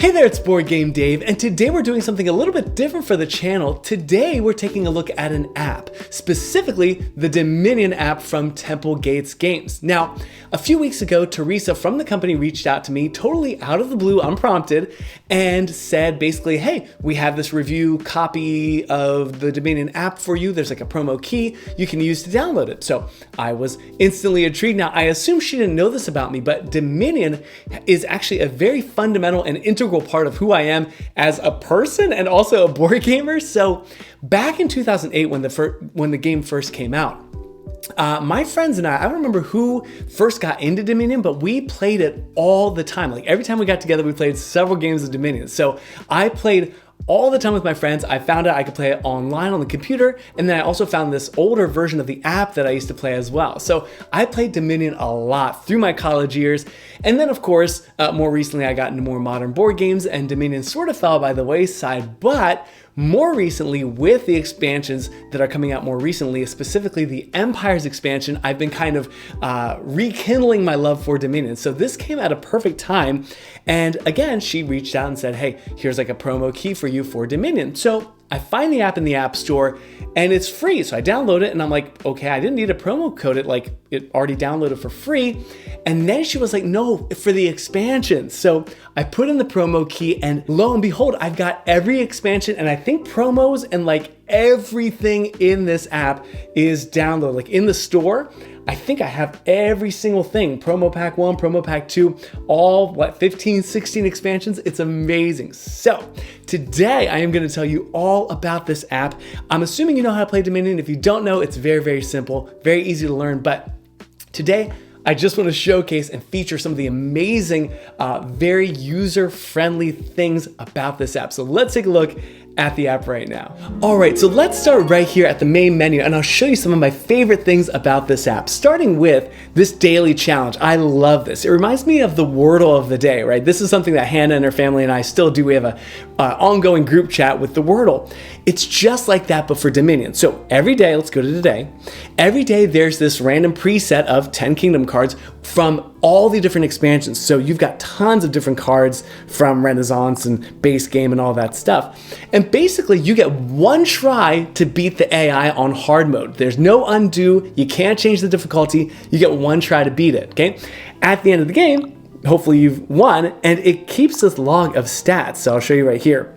Hey there, it's BoardGameDave, and today we're doing something a little bit different for the channel. Today we're taking a look at an app, specifically the Dominion app from Temple Gates Games. Now, a few weeks ago, Teresa from the company reached out to me totally out of the blue, unprompted, and said basically, hey, we have this review copy of the Dominion app for you. There's like a promo key you can use to download it. So I was instantly intrigued. Now, I assume she didn't know this about me, but Dominion is actually a very fundamental and integral part of who I am as a person and also a board gamer. So back in 2008 when the game first came out, my friends and I don't remember who first got into Dominion, but we played it all the time. Like every time we got together, we played several games of Dominion. So I played all the time with my friends. I found out I could play it online on the computer, and then I also found this older version of the app that I used to play as well. So I played Dominion a lot through my college years, and then of course, more recently I got into more modern board games, and Dominion sort of fell by the wayside, but more recently, with the expansions that are coming out more recently, specifically the Empires expansion, I've been kind of rekindling my love for Dominion. So this came at a perfect time. And again, she reached out and said, hey, here's like a promo key for you for Dominion. So I find the app in the App Store and it's free. So I download it and I'm like, okay, I didn't need a promo code. It already downloaded for free. And then she was like, no, for the expansion. So I put in the promo key and lo and behold, I've got every expansion and I think promos and like everything in this app is downloaded. Like in the store, I think I have every single thing. Promo pack 1, promo pack 2, all 15, 16 expansions. It's amazing. So today I am going to tell you all about this app. I'm assuming you know how to play Dominion. If you don't know, it's very, very simple, very easy to learn. But today I just want to showcase and feature some of the amazing, very user-friendly things about this app. So let's take a look at the app right now. All right, so let's start right here at the main menu and I'll show you some of my favorite things about this app, starting with this daily challenge. I love this. It reminds me of the Wordle of the day, right? This is something that Hannah and her family and I still do. We have a ongoing group chat with the Wordle. It's just like that, but for Dominion. So every day, let's go to today. Every day there's this random preset of 10 Kingdom cards from all the different expansions. So you've got tons of different cards from Renaissance and base game and all that stuff. And basically you get one try to beat the AI on hard mode. There's no undo. You can't change the difficulty. You get one try to beat it, okay? At the end of the game, hopefully you've won, and it keeps this log of stats. So I'll show you right here.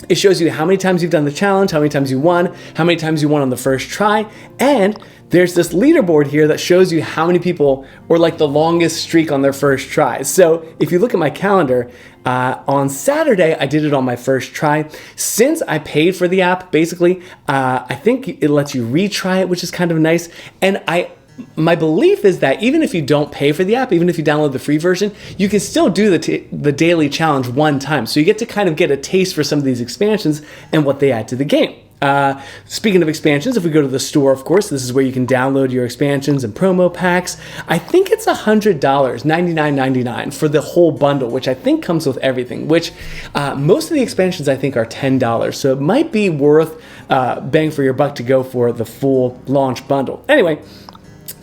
It shows you how many times you've done the challenge, how many times you won, how many times you won on the first try, and there's this leaderboard here that shows you how many people were like the longest streak on their first try. So if you look at my calendar, on Saturday, I did it on my first try. Since I paid for the app, basically, I think it lets you retry it, which is kind of nice. And my belief is that even if you don't pay for the app, even if you download the free version, you can still do the daily challenge one time. So you get to kind of get a taste for some of these expansions and what they add to the game. Speaking of expansions, if we go to the store, of course, this is where you can download your expansions and promo packs. I think it's $100, $99.99 for the whole bundle, which I think comes with everything, which most of the expansions I think are $10. So it might be worth bang for your buck to go for the full launch bundle. Anyway,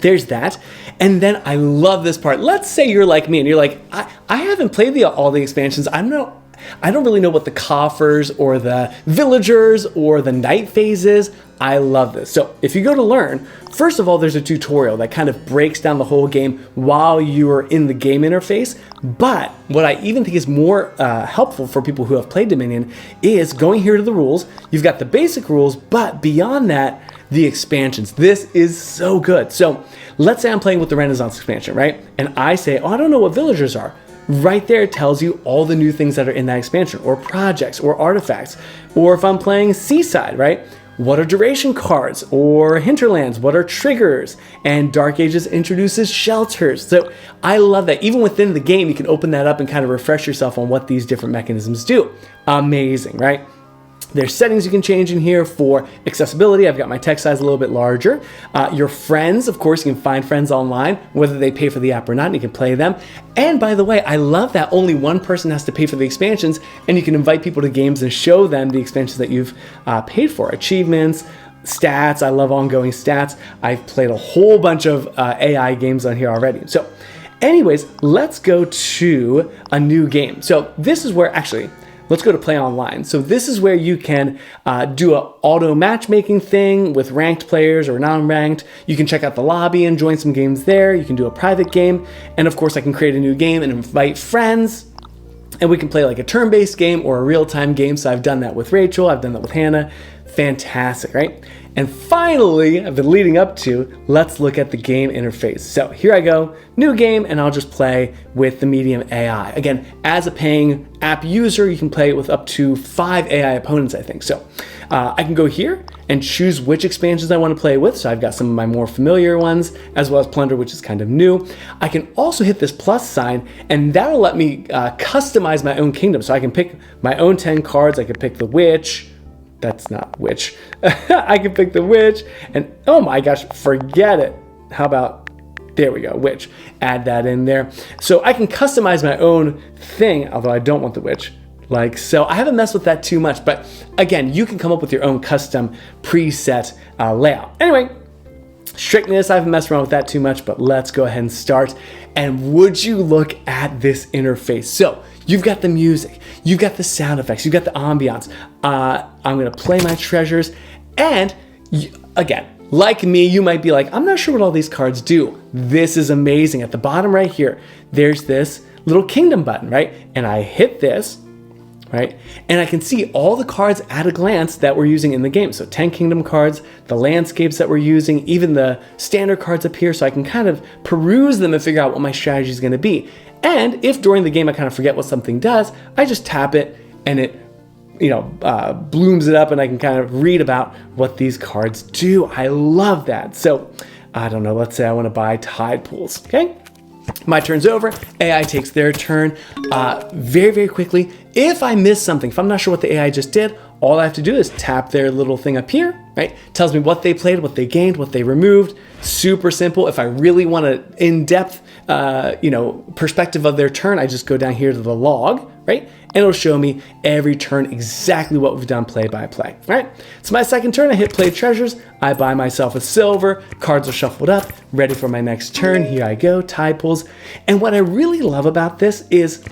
there's that. And then I love this part. Let's say you're like me and you're like, I haven't played all the expansions. I don't really know what the coffers or the villagers or the night phase is. I love this. So if you go to learn, first of all, there's a tutorial that kind of breaks down the whole game while you are in the game interface. But what I even think is more helpful for people who have played Dominion is going here to the rules. You've got the basic rules, but beyond that, the expansions. This is so good. So let's say I'm playing with the Renaissance expansion, right? And I say, oh, I don't know what villagers are. Right there it tells you all the new things that are in that expansion, or projects, or artifacts. Or if I'm playing Seaside, right? What are duration cards? Or Hinterlands, what are triggers? And Dark Ages introduces shelters. So I love that. Even within the game, you can open that up and kind of refresh yourself on what these different mechanisms do. Amazing, right? There's settings you can change in here for accessibility. I've got my text size a little bit larger. Your friends, of course, you can find friends online, whether they pay for the app or not, and you can play them. And by the way, I love that only one person has to pay for the expansions, and you can invite people to games and show them the expansions that you've paid for. Achievements, stats. I love ongoing stats. I've played a whole bunch of AI games on here already. So Anyways, let's go to a new game. So this is where, actually, let's go to play online. So this is where you can do an auto matchmaking thing with ranked players or non-ranked. You can check out the lobby and join some games there. You can do a private game. And of course, I can create a new game and invite friends. And we can play like a turn-based game or a real-time game. So I've done that with Rachel. I've done that with Hannah. Fantastic, right? And finally, I've been leading up to, let's look at the game interface. So here I go, new game, and I'll just play with the medium AI. Again, as a paying app user, you can play with up to 5 AI opponents, I think. So I can go here and choose which expansions I want to play with. So I've got some of my more familiar ones, as well as Plunder, which is kind of new. I can also hit this plus sign, and that'll let me customize my own kingdom. So I can pick my own 10 cards. I can pick the witch. That's not witch. I can pick the witch, and oh my gosh, forget it. How about, there we go, witch. Add that in there. So I can customize my own thing, although I don't want the witch. Like so. I haven't messed with that too much, but again, you can come up with your own custom preset layout. Anyway, strictness, I haven't messed around with that too much, but let's go ahead and start. And would you look at this interface? So you've got the music, you've got the sound effects, you've got the ambiance. I'm gonna play my treasures. And again, like me, you might be like, I'm not sure what all these cards do. This is amazing. At the bottom right here, there's this little kingdom button, right? And I hit this, right? And I can see all the cards at a glance that we're using in the game. So 10 kingdom cards, the landscapes that we're using, even the standard cards appear, so I can kind of peruse them and figure out what my strategy is gonna be. And if during the game I kind of forget what something does, I just tap it and it blooms it up, and I can kind of read about what these cards do. I love that. So I don't know, let's say I want to buy tide pools, okay? My turn's over, AI takes their turn very, very quickly. If I miss something, if I'm not sure what the AI just did, all I have to do is tap their little thing up here, right? Tells me what they played, what they gained, what they removed. Super simple. If I really want an in-depth perspective of their turn, I just go down here to the log, right? And it'll show me every turn exactly what we've done play by play, right? So my second turn, I hit play treasures. I buy myself a silver. Cards are shuffled up, ready for my next turn. Here I go, tide pools. And what I really love about this is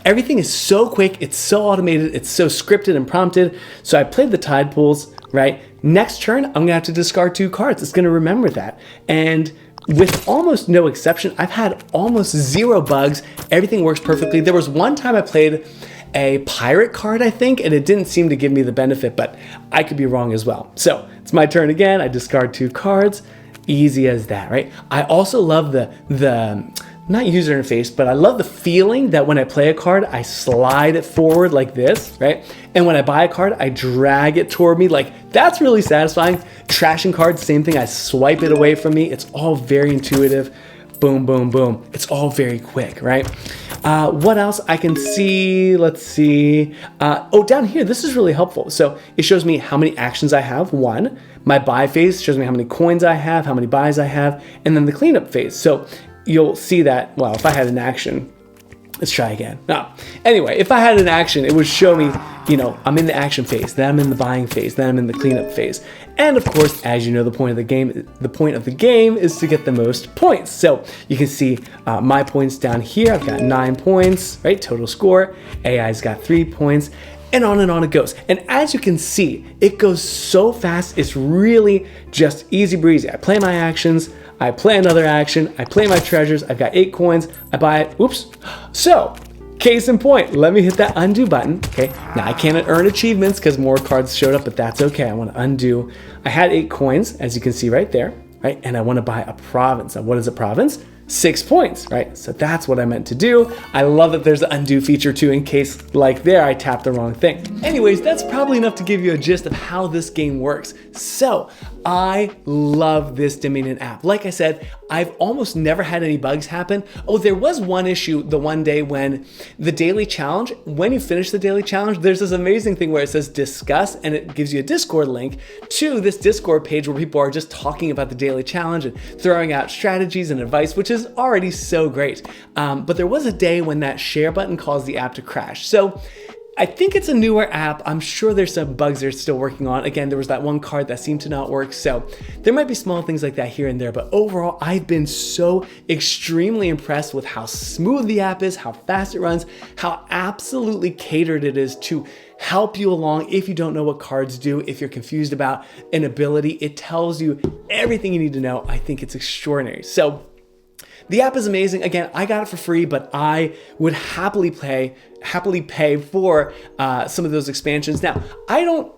everything is so quick, it's so automated, it's so scripted and prompted. So I played the tide pools, right? Next turn, I'm gonna have to discard 2 cards. It's gonna remember that. And with almost no exception, I've had almost 0 bugs. Everything works perfectly. There was one time I played a pirate card, I think, and it didn't seem to give me the benefit, but I could be wrong as well. So it's my turn again. I discard 2 cards. Easy as that, right? I also love the not user interface, but I love the feeling that when I play a card, I slide it forward like this, right? And when I buy a card, I drag it toward me. Like, that's really satisfying. Trashing cards, same thing. I swipe it away from me. It's all very intuitive. Boom, boom, boom. It's all very quick, right? What else I can see? Let's see. Down here, this is really helpful. So it shows me how many actions I have, 1. My buy phase shows me how many coins I have, how many buys I have, and then the cleanup phase. So you'll see that, well, if I had an action, let's try again. Anyway, if I had an action, it would show me, I'm in the action phase, then I'm in the buying phase, then I'm in the cleanup phase. And of course, as you know, the point of the game is to get the most points. So you can see my points down here. I've got 9 points, right? Total score. AI's got 3 points. And on it goes. And as you can see, it goes so fast. It's really just easy breezy. I play my actions, I play another action, I play my treasures, I've got 8 coins, I buy it, oops. So, case in point, let me hit that undo button, okay? Now I can't earn achievements because more cards showed up, but that's okay. I want to undo. I had 8 coins, as you can see right there, right? And I want to buy a province. Now what is a province? 6 points, right? So that's what I meant to do. I love that there's an undo feature too, in case like there, I tapped the wrong thing. Anyways, that's probably enough to give you a gist of how this game works. So I love this Dominion app. Like I said, I've almost never had any bugs happen. Oh, there was one issue the one day when the daily challenge, when you finish the daily challenge, there's this amazing thing where it says discuss, and it gives you a Discord link to this Discord page where people are just talking about the daily challenge and throwing out strategies and advice, which is already so great. But there was a day when that share button caused the app to crash. So I think it's a newer app. I'm sure there's some bugs they're still working on. Again, there was that one card that seemed to not work. So there might be small things like that here and there, but overall, I've been so extremely impressed with how smooth the app is, how fast it runs, how absolutely catered it is to help you along if you don't know what cards do, if you're confused about an ability. It tells you everything you need to know. I think it's extraordinary. So the app is amazing. Again, I got it for free, but I would happily pay for some of those expansions. Now, I don't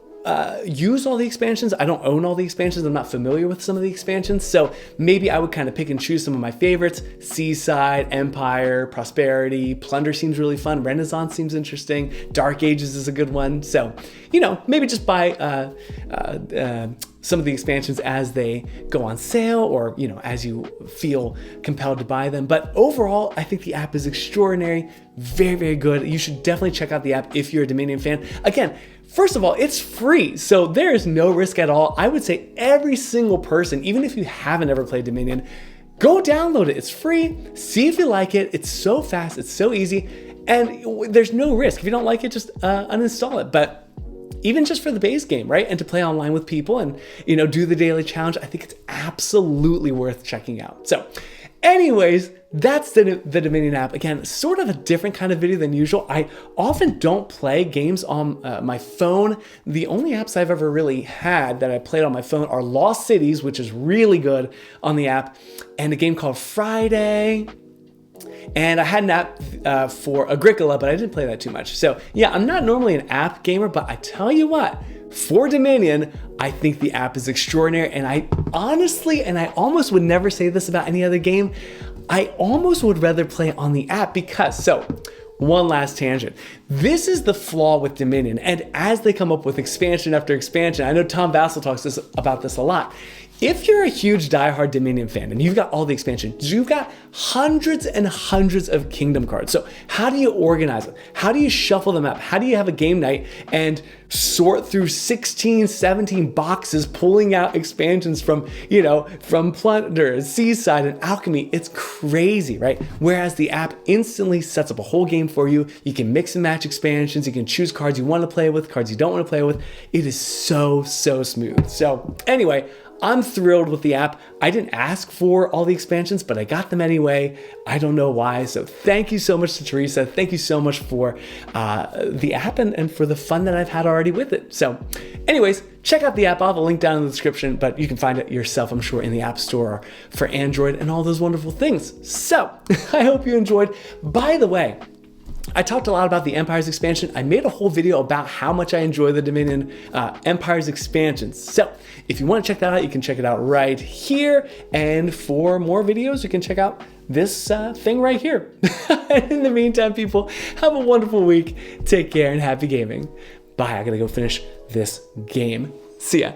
use all the expansions. I don't own all the expansions. I'm not familiar with some of the expansions. So maybe I would kind of pick and choose some of my favorites. Seaside, Empire, Prosperity, Plunder seems really fun. Renaissance seems interesting. Dark Ages is a good one. So, maybe just buy some of the expansions as they go on sale or, as you feel compelled to buy them. But overall, I think the app is extraordinary. Very, very good. You should definitely check out the app if you're a Dominion fan. Again, first of all, it's free, so there is no risk at all. I would say every single person, even if you haven't ever played Dominion, go download it. It's free. See if you like it. It's so fast. It's so easy. And there's no risk. If you don't like it, just uninstall it. But even just for the base game, right? And to play online with people and, do the daily challenge, I think it's absolutely worth checking out. So anyways, that's the Dominion app. Again, sort of a different kind of video than usual. I often don't play games on my phone. The only apps I've ever really had that I played on my phone are Lost Cities, which is really good on the app, and a game called Friday. And I had an app for Agricola, but I didn't play that too much. So yeah, I'm not normally an app gamer, but I tell you what, for Dominion, I think the app is extraordinary. And I honestly, and I almost would never say this about any other game, I almost would rather play on the app because, one last tangent. This is the flaw with Dominion. And as they come up with expansion after expansion, I know Tom Vassell talks about this a lot. If you're a huge diehard Dominion fan and you've got all the expansions, you've got hundreds and hundreds of Kingdom cards. So how do you organize them? How do you shuffle them up? How do you have a game night and sort through 16, 17 boxes, pulling out expansions from Plunder, Seaside, and Alchemy? It's crazy, right? Whereas the app instantly sets up a whole game for you. You can mix and match expansions. You can choose cards you want to play with, cards you don't want to play with. It is so smooth. So anyway, I'm thrilled with the app. I didn't ask for all the expansions, but I got them anyway. I don't know why. So thank you so much to Teresa. Thank you so much for the app and for the fun that I've had already with it. So anyways, check out the app. I'll have a link down in the description, but you can find it yourself, I'm sure, in the App Store for Android and all those wonderful things. So I hope you enjoyed. By the way, I talked a lot about the Empires expansion. I made a whole video about how much I enjoy the Dominion Empires expansions. So if you want to check that out, you can check it out right here. And for more videos, you can check out this thing right here. In the meantime, people, have a wonderful week. Take care and happy gaming. Bye. I gotta go finish this game. See ya.